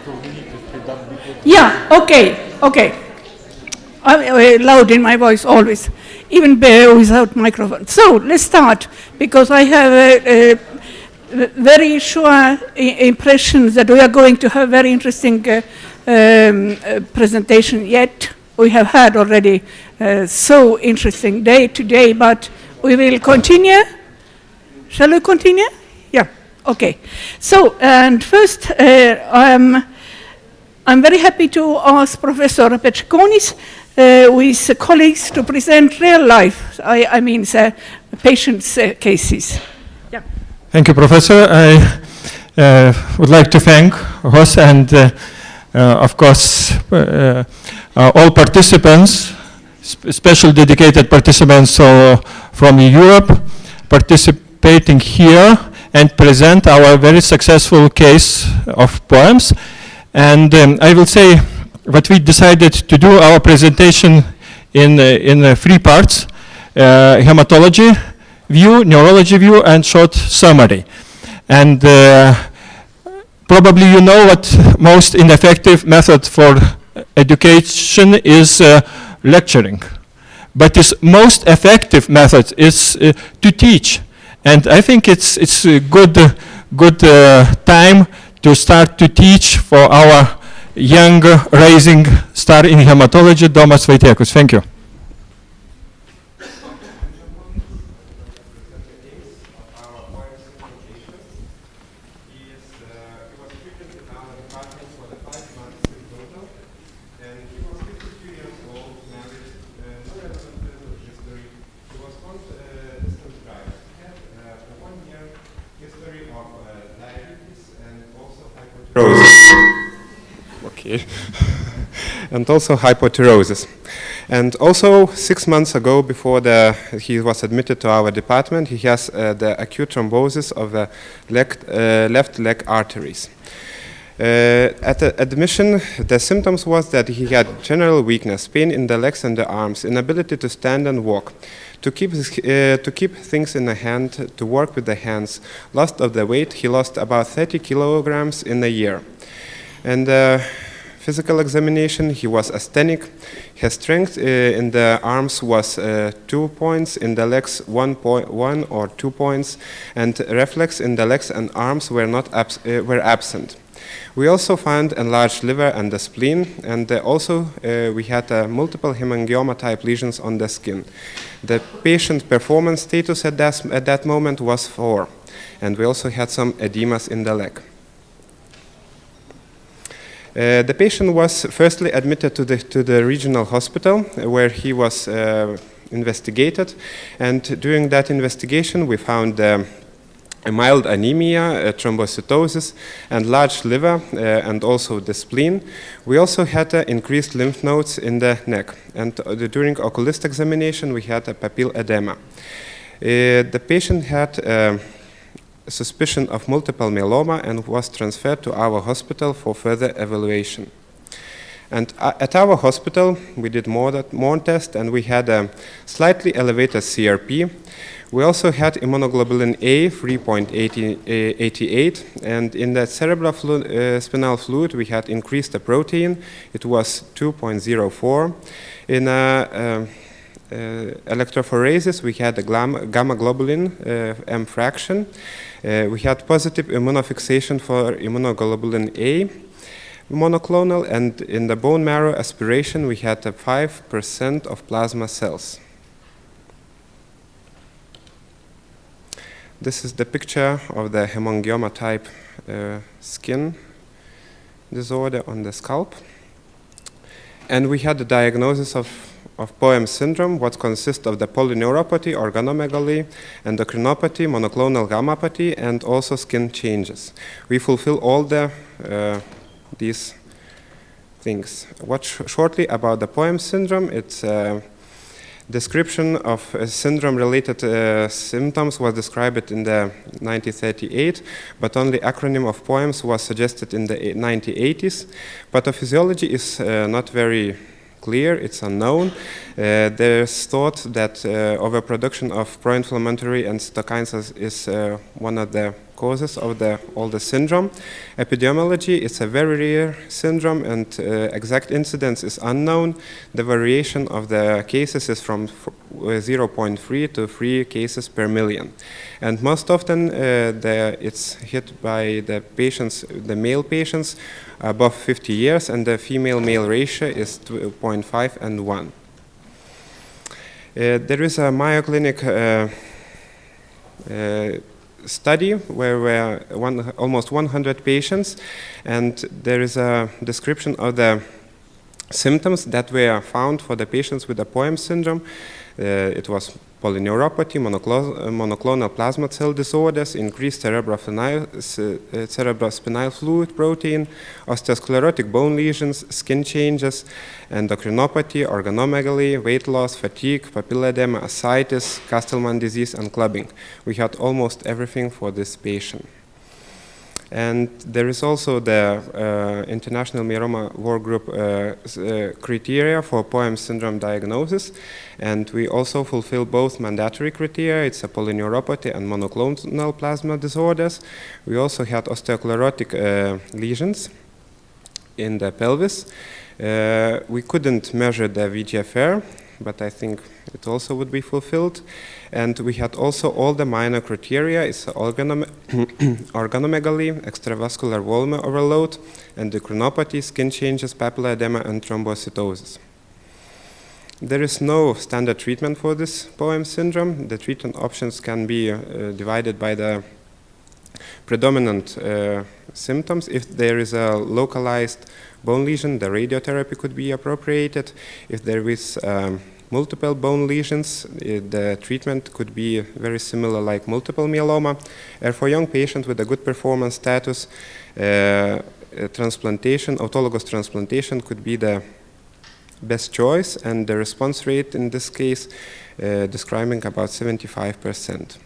So we need to speed up because... Yeah, okay. I'm loud in my voice always, even without microphone. So let's start, because I have a very sure impression that we are going to have very interesting presentation yet. We have had already so interesting day today, but we will continue. Shall we continue? Yeah, okay. So, and first, I'm very happy to ask Professor Petrikonis with colleagues to present real life, I mean, the patients' cases. Yeah. Thank you, Professor. I would like to thank Ross and, of course, all participants, special dedicated participants from Europe, participating here and present our very successful case of poems. And I will say what we decided to do our presentation in three parts: hematology view, neurology view, and short summary. And probably you know what most ineffective method for education is lecturing. But its most effective method is to teach. And I think it's a good time to start to teach for our young rising star in hematology, Domas Vaitiekus. Thank you. Okay. And also hypothyrosis. And also 6 months ago, before he was admitted to our department, he has the acute thrombosis of the left leg arteries. At the admission, the symptoms was that he had general weakness, pain in the legs and the arms, inability to stand and walk, to keep things in the hand, to work with the hands, loss of the weight. He lost about 30 kilograms in a year. And physical examination, he was asthenic. His strength in the arms was 2 points, in the legs 1 or 2 points, and reflex in the legs and arms were absent. We also found enlarged liver and the spleen, and also we had multiple hemangioma type lesions on the skin. The patient performance status at that moment was 4, and we also had some edemas in the leg. The patient was firstly admitted to the regional hospital where he was investigated, and during that investigation we found a mild anemia, thrombocytosis, and large liver, and also the spleen. We also had increased lymph nodes in the neck, and during oculist examination we had a papilla edema. The patient had suspicion of multiple myeloma and was transferred to our hospital for further evaluation. And at our hospital, we did more tests, and we had a slightly elevated CRP. We also had immunoglobulin A 3.88, and in the cerebral spinal fluid, we had increased the protein. It was 2.04. In electrophoresis, we had a gamma globulin M fraction. We had positive immunofixation for immunoglobulin A monoclonal, and in the bone marrow aspiration, we had 5% of plasma cells. This is the picture of the hemangioma type skin disorder on the scalp. And we had the diagnosis of POEMS syndrome, what consists of the polyneuropathy, organomegaly, endocrinopathy, monoclonal gammopathy, and also skin changes. We fulfill all these things. Shortly about the POEMS syndrome, it's a description of syndrome-related symptoms was described in the 1938, but only acronym of POEMS was suggested in the 1980s. Pathophysiology is not very clear, it's unknown. There's thought that overproduction of pro-inflammatory and cytokines is one of the causes of all the syndrome. Epidemiology is a very rare syndrome, and exact incidence is unknown. The variation of the cases is from 0.3 to 3 cases per million. And most often it's hit by the patients, the male patients above 50 years, and the female-male ratio is 0.5 and 1. There is a Mayo Clinic study where were almost 100 patients, and there is a description of the symptoms that were found for the patients with the POEMS syndrome. It was polyneuropathy, monoclonal plasma cell disorders, increased cerebrospinal fluid protein, osteosclerotic bone lesions, skin changes, endocrinopathy, organomegaly, weight loss, fatigue, papilledema, ascites, Castleman disease, and clubbing. We had almost everything for this patient. And there is also the International Myeloma Workgroup criteria for POEMS syndrome diagnosis, and we also fulfill both mandatory criteria. It's a polyneuropathy and monoclonal plasma disorders. We also had osteosclerotic lesions in the pelvis. We couldn't measure the VGFR, but I think it also would be fulfilled. And we had also all the minor criteria. It's organomegaly, extravascular volume overload, endocrinopathy, skin changes, papilledema, and thrombocytosis. There is no standard treatment for this POEMS syndrome. The treatment options can be divided by the predominant symptoms. If there is a localized bone lesion, the radiotherapy could be appropriated. If there is multiple bone lesions, the treatment could be very similar like multiple myeloma. And for young patients with a good performance status, transplantation, autologous transplantation could be the best choice, and the response rate in this case describing about 75%.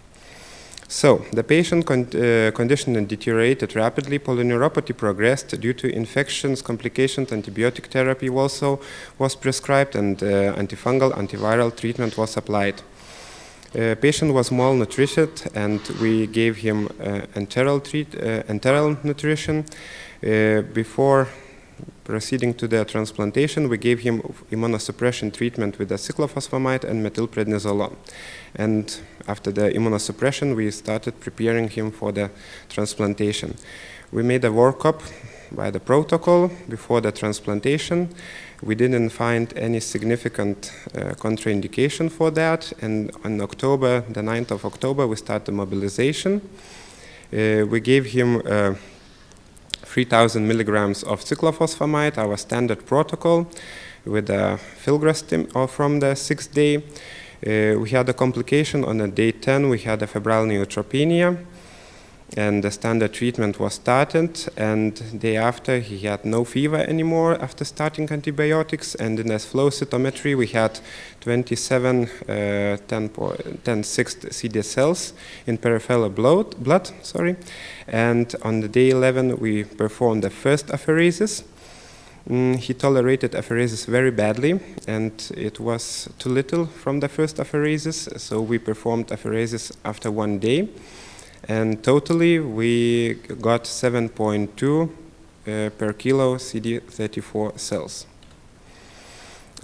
So, the patient condition deteriorated rapidly. Polyneuropathy progressed due to infections, complications. Antibiotic therapy also was prescribed, and antifungal, antiviral treatment was applied. Patient was malnourished, and we gave him enteral nutrition. Before proceeding to the transplantation, we gave him immunosuppression treatment with the cyclophosphamide and methylprednisolone. And after the immunosuppression, we started preparing him for the transplantation. We made a workup by the protocol before the transplantation. We didn't find any significant contraindication for that. And on October, the 9th of October, we started mobilization. We gave him 3,000 milligrams of cyclophosphamide, our standard protocol, with a filgrastim from the 6th day. We had a complication on day 10. We had a febrile neutropenia, and the standard treatment was started. And day after, he had no fever anymore after starting antibiotics. And in his flow cytometry, we had 27 10/6 CD cells in peripheral blood. And on the day 11, we performed the first apheresis. He tolerated apheresis very badly, and it was too little from the first apheresis, so we performed apheresis after 1 day. And totally, we got 7.2 per kilo CD34 cells.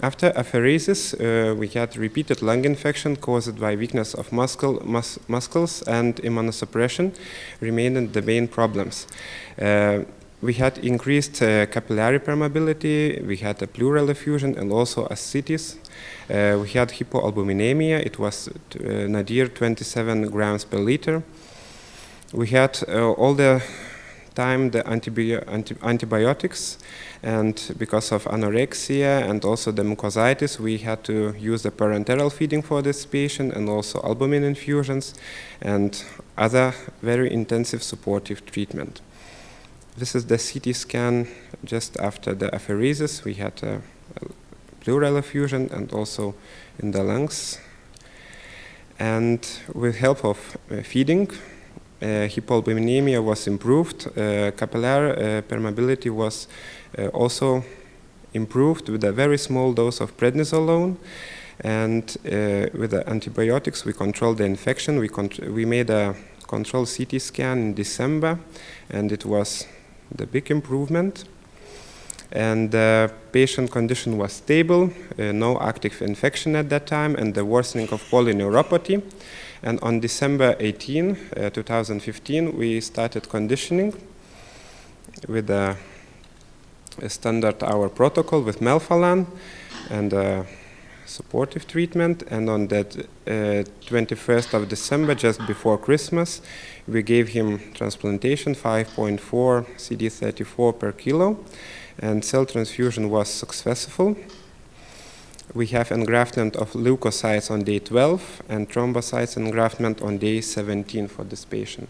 After apheresis, we had repeated lung infection caused by weakness of muscles, and immunosuppression remained the main problems. We had increased capillary permeability, we had a pleural effusion, and also ascites. We had hypoalbuminemia. It was nadir 27 grams per liter. We had all the time the antibiotics, and because of anorexia and also the mucositis, we had to use the parenteral feeding for this patient, and also albumin infusions and other very intensive supportive treatment. This is the CT scan just after the apheresis. We had a pleural effusion and also in the lungs. And with help of feeding, hypoalbuminemia was improved. Capillary permeability was also improved with a very small dose of prednisolone. And with the antibiotics, we controlled the infection. We made a control CT scan in December, and it was the big improvement. And the patient condition was stable, no active infection at that time, and the worsening of polyneuropathy. And on December 18, 2015, we started conditioning with a standard hour protocol with melphalan and supportive treatment. And on that 21st of December, just before Christmas, we gave him transplantation, 5.4 CD34 per kilo, and cell transfusion was successful. We have engraftment of leukocytes on day 12 and thrombocytes engraftment on day 17 for this patient.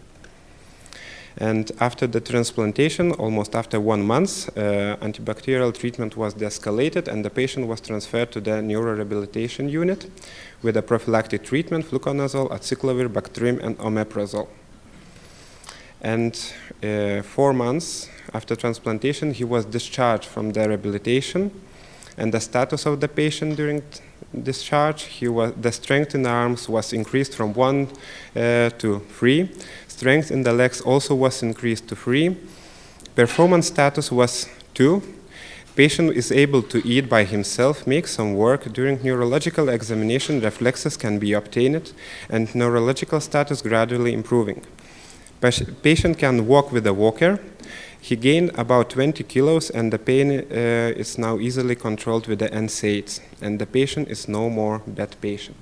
And after the transplantation, almost after 1 month, antibacterial treatment was de-escalated and the patient was transferred to the neurorehabilitation unit with a prophylactic treatment, fluconazole, acyclovir, Bactrim, and omeprazole. And 4 months after transplantation, he was discharged from the rehabilitation. And the status of the patient during discharge, the strength in the arms was increased from 1 to 3. Strength in the legs also was increased to 3. Performance status was 2. Patient is able to eat by himself, make some work. During neurological examination, reflexes can be obtained, and neurological status gradually improving. Patient can walk with a walker. He gained about 20 kilos, and the pain is now easily controlled with the NSAIDs, and the patient is no more bed patient.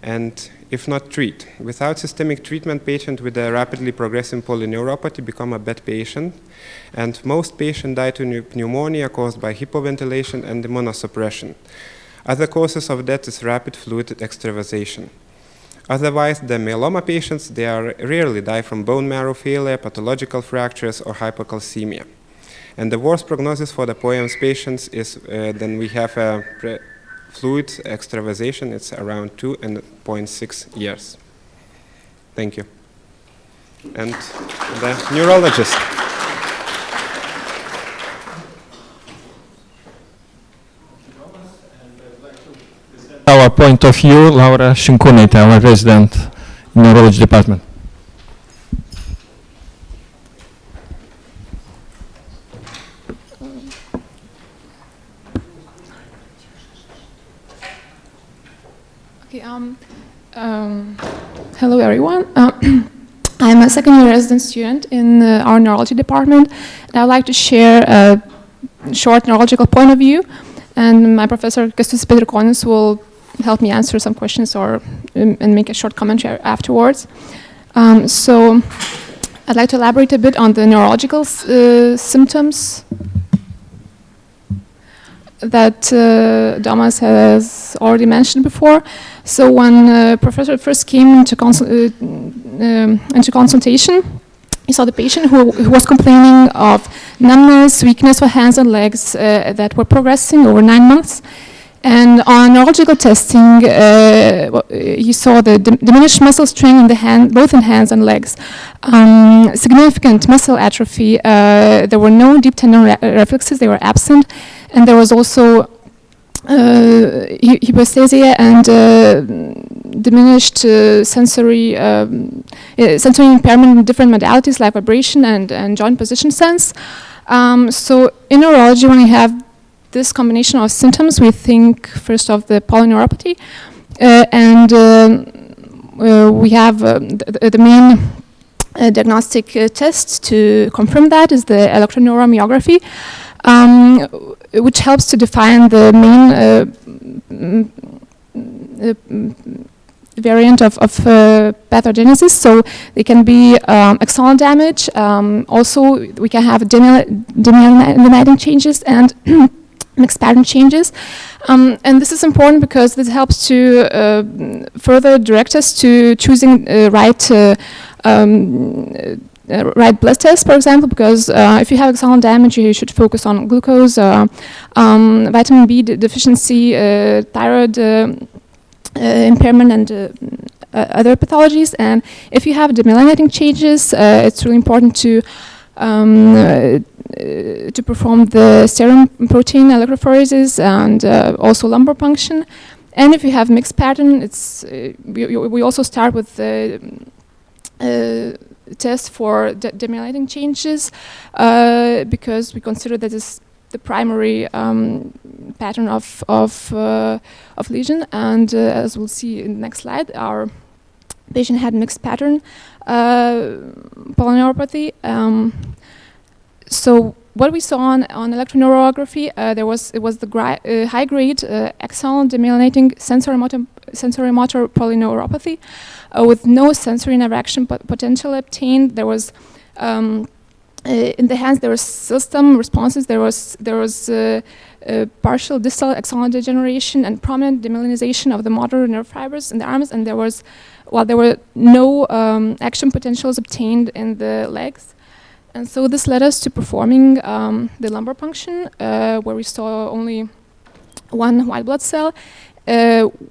And if not treat, without systemic treatment, patient with a rapidly progressing polyneuropathy become a bed patient, and most patients die to pneumonia caused by hypoventilation and immunosuppression. Other causes of death is rapid fluid extravasation. Otherwise, the myeloma patients, they rarely die from bone marrow failure, pathological fractures, or hypocalcemia. And the worst prognosis for the POEMS patients is then we have a fluid extravasation. It's around 2.6 years. Thank you. And the neurologist. Our point of view, Laura Shinkunaitė, our resident in neurology department. Okay, hello everyone. I'm a second-year resident student in our neurology department, and I'd like to share a short neurological point of view, and my professor Kęstutis Petrikonis will help me answer some questions and make a short commentary afterwards. So I'd like to elaborate a bit on the neurological symptoms that Domas has already mentioned before. So when Professor first came into consultation, he saw the patient who was complaining of numbness, weakness for hands and legs that were progressing over 9 months. And on neurological testing, he saw the diminished muscle strength in the hand, both in hands and legs, significant muscle atrophy. There were no deep tendon reflexes; they were absent, and there was also hypoesthesia and diminished sensory impairment in different modalities like vibration and joint position sense. So in neurology, when we have this combination of symptoms, we think first of the polyneuropathy, and we have the main diagnostic test to confirm that is the electroneuromiography, which helps to define the main variant of pathogenesis. So they can be axonal damage. Also, we can have demyelinating changes and mixed pattern changes. And this is important because this helps to further direct us to choosing right blood test, for example, because if you have axonal damage, you should focus on glucose, vitamin B deficiency, thyroid impairment, and other pathologies. And if you have demyelinating changes, it's really important to perform the serum protein electrophoresis and also lumbar puncture. And if you have mixed pattern, it's we also start with test for demyelinating changes because we consider that is the primary pattern of lesion. And as we'll see in the next slide, our patient had mixed pattern polyneuropathy. So what we saw on electroneurography, it was the high-grade axonal demyelinating sensory motor polyneuropathy with no sensory nerve action potential obtained. There was in the hands there was system responses. There was partial distal axonal degeneration and prominent demyelinization of the motor nerve fibers in the arms, and there were no action potentials obtained in the legs. And so this led us to performing the lumbar puncture, where we saw only one white blood cell,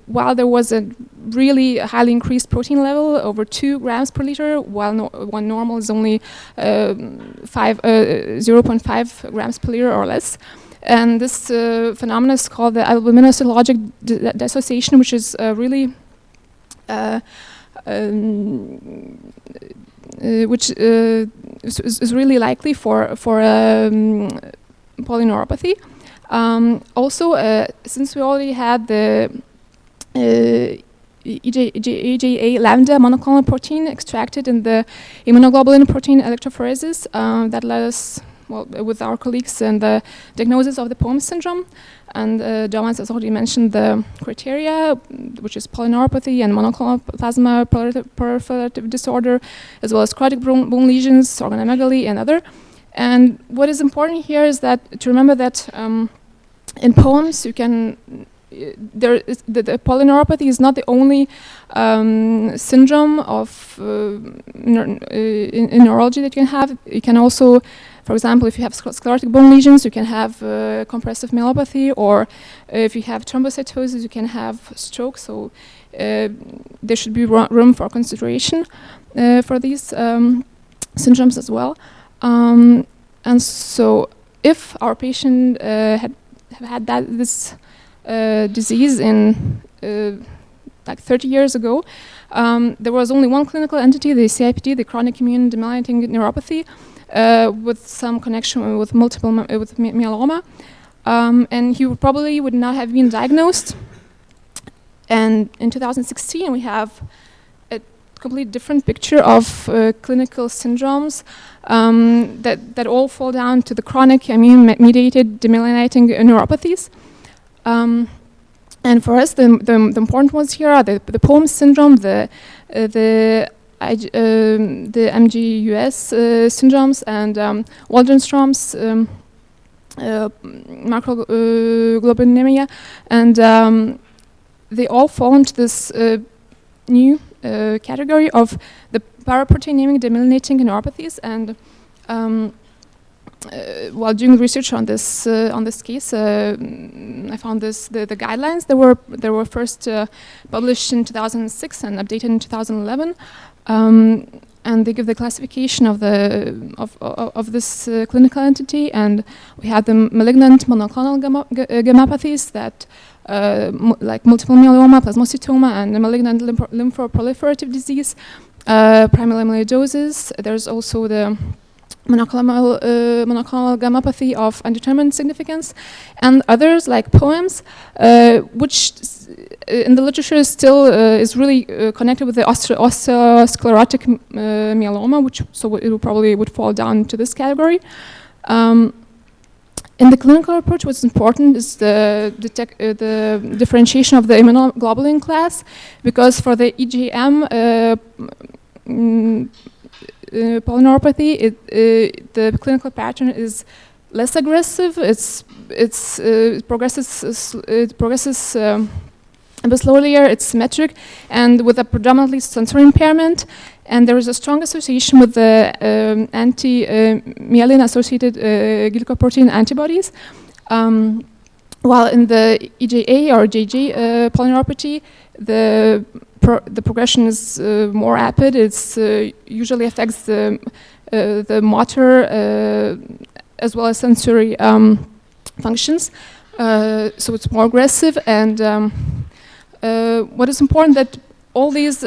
while there was a really highly increased protein level, over 2 grams per liter, while when normal is only 0.5 grams per liter or less. And this phenomenon is called the albuminosyllogic dissociation, which is really which is really likely for polyneuropathy. Also, since we already had the EGA lambda monoclonal protein extracted in the immunoglobulin protein electrophoresis, that led us, with our colleagues, in the diagnosis of the POEMS syndrome. And Thomas has already mentioned the criteria, which is polyneuropathy and monoclonal plasma proliferative disorder, as well as cardiac bone lesions, organomegaly, and other. And what is important here is that to remember that in POEMS you can the polyneuropathy is not the only syndrome of in neurology that you can have. You can also, for example, if you have sclerotic bone lesions, you can have compressive myelopathy, or if you have thrombocytosis, you can have stroke. So there should be room for consideration for these syndromes as well. And so, if our patient had this disease in like 30 years ago, there was only one clinical entity, the CIPD, the chronic immune demyelinating neuropathy, with some connection with multiple with myeloma, and he probably would not have been diagnosed. And in 2016, we have a completely different picture of clinical syndromes that all fall down to the chronic immune-mediated demyelinating neuropathies. And for us, the important ones here are the POEMS syndrome, the MGUS syndromes, and Waldenstrom's macroglobulinemia, and they all fall into this new category of the paraproteinemic demyelinating neuropathies. And while doing research on this case, I found the guidelines. They were first published in 2006 and updated in 2011, and they give the classification of this clinical entity. And we had the malignant monoclonal gammopathies that like multiple myeloma, plasmacytoma, and the malignant lymphoproliferative disease, primary amyloidosis. There's also the monoclonal gammopathy of undetermined significance, and others like POEMS, which in the literature still is really connected with the osteosclerotic myeloma, which it probably would fall down to this category. In the clinical approach, what's important is the differentiation of the immunoglobulin class, because for the EGM polyneuropathy, the clinical pattern is less aggressive. It progresses a bit slowlier. It's symmetric, and with a predominantly sensory impairment. And there is a strong association with the anti-myelin-associated glycoprotein antibodies. While in the EJA or JJ polyneuropathy, the progression is more rapid. It's usually affects the motor as well as sensory functions. So it's more aggressive. And what is important that all these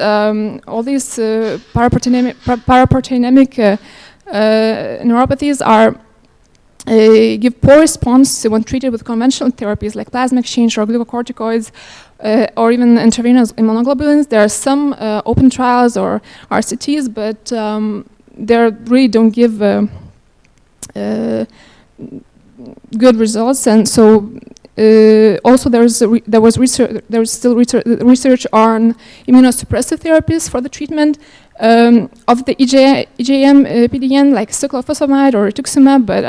paraproteinic neuropathies are give poor response when treated with conventional therapies like plasma exchange or glucocorticoids or even intravenous immunoglobulins. There are some open trials or RCTs, but they really don't give good results. And so also there was still research on immunosuppressive therapies for the treatment of the EJM PDN, like cyclophosphamide or rituximab, but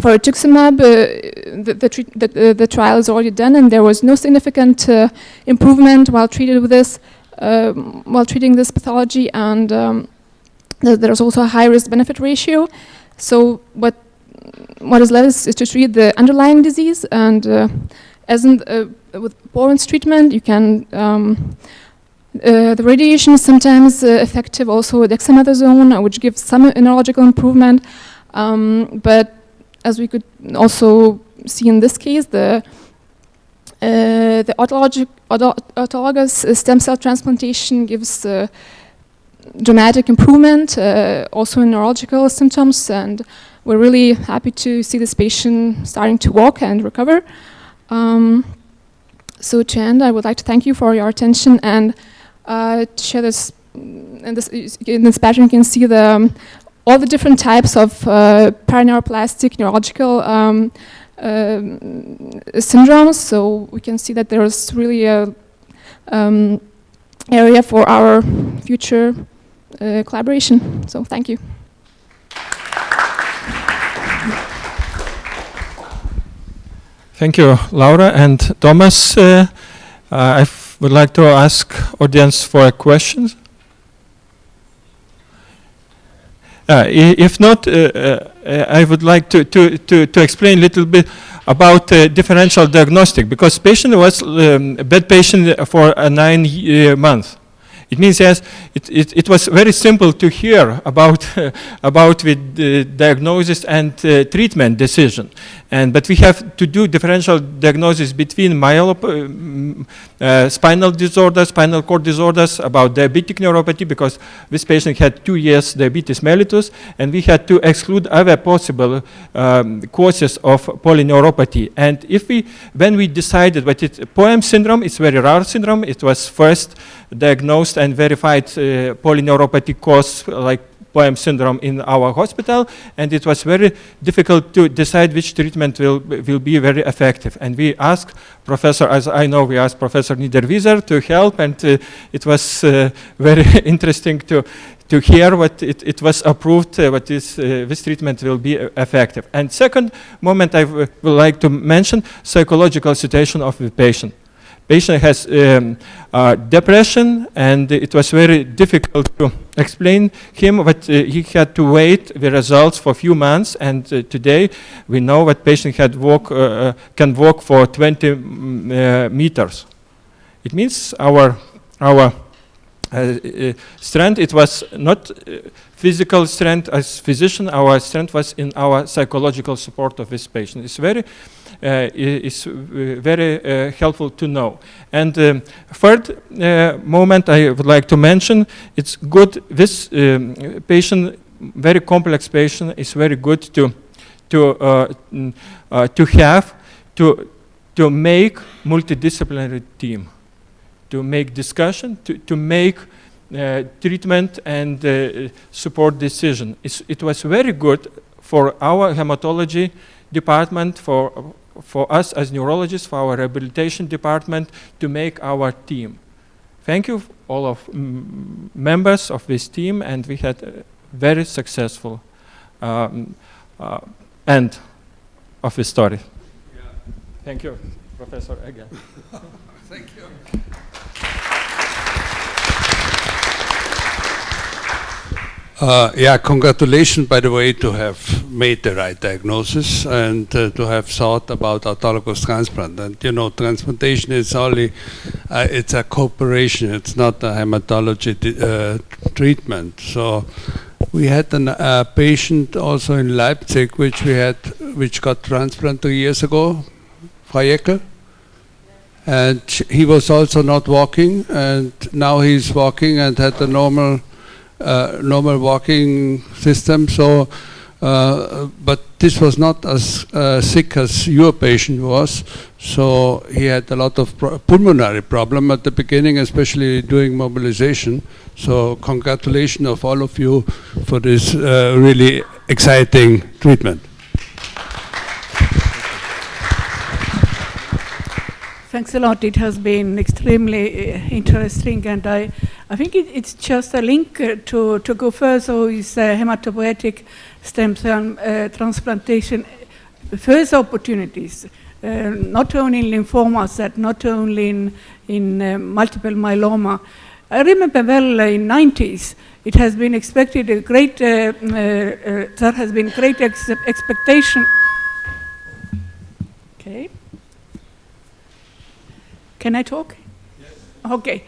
for rituximab, the trial is already done, and there was no significant improvement while treated with this, while treating this pathology, and there's also a high risk-benefit ratio. So what is left is to treat the underlying disease, and as in with Bowen's treatment, you can. The radiation is sometimes effective, also dexamethasone, which gives some neurological improvement. But as we could also see in this case, the autologous stem cell transplantation gives dramatic improvement, also in neurological symptoms. And we're really happy to see this patient starting to walk and recover. So to end, I would like to thank you for your attention and to share this. In this pattern, you can see all the different types of paraneuroplastic neurological syndromes. So we can see that there is really a area for our future collaboration. So thank you. Thank you, Laura and Thomas. I would like to ask audience for questions. If not, I would like to explain a little bit about differential diagnostic, because patient was a bed patient for 9 months. It means yes, it was very simple to hear about with the diagnosis and treatment decision, but we have to do differential diagnosis between spinal disorders, spinal cord disorders, about diabetic neuropathy, because this patient had 2 years diabetes mellitus, and we had to exclude other possible causes of polyneuropathy. And when we decided that POEM syndrome, it's very rare syndrome, it was first diagnosed and verified polyneuropathy cause like POEM syndrome in our hospital, and it was very difficult to decide which treatment will be very effective. And we asked Professor, as I know, we asked Professor Niederwieser to help, and it was very interesting to hear what it was approved, what this treatment will be effective. And second moment I would like to mention, psychological situation of the patient. Patient has depression, and it was very difficult to explain him, but he had to wait the results for a few months, and today we know that patient can walk for 20 meters. It means our strength, it was not physical strength as physician, our strength was in our psychological support of this patient. It's very helpful to know. And third moment I would like to mention, it's good, this patient, very complex patient, is very good to make multidisciplinary team, to make discussion, to make treatment and support decision. It was very good for our hematology department, for us as neurologists, for our rehabilitation department, to make our team. Thank you all of members of this team, and we had a very successful end of the story. Yeah. Thank you, Professor, again. Thank you. Congratulations, by the way, to have made the right diagnosis and to have thought about autologous transplant. And you know, transplantation is only, it's a cooperation, it's not a hematology treatment. So we had a patient also in Leipzig, which got transplanted 2 years ago, Frau Jeckel. And he was also not walking, and now he's walking and had a normal walking system. So, but this was not as sick as your patient was. So he had a lot of pulmonary problem at the beginning, especially during mobilization. So congratulations of all of you for this really exciting treatment. Thanks a lot. It has been extremely interesting, and I think it's just a link to go further with hematopoietic stem cell transplantation, further opportunities, not only in lymphomas, that not only in multiple myeloma. I remember well in 90s, it has been expected a great, there has been great expectation. Okay. Can I talk? Yes. Okay.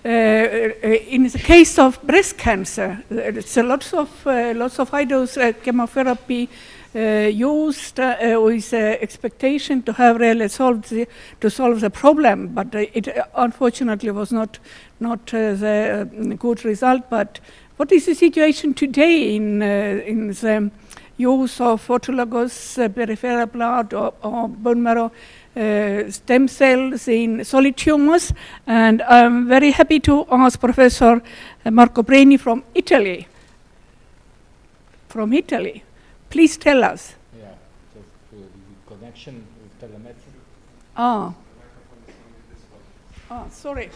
In the case of breast cancer, there's lots of high-dose chemotherapy used with expectation to have really solve the problem, but it unfortunately was not the good result. But what is the situation today in the use of autologous peripheral blood or bone marrow stem cells in solid tumors? And I'm very happy to ask Professor Marco Breni from Italy. Please tell us. Yeah, just the connection with telemedicine. Sorry.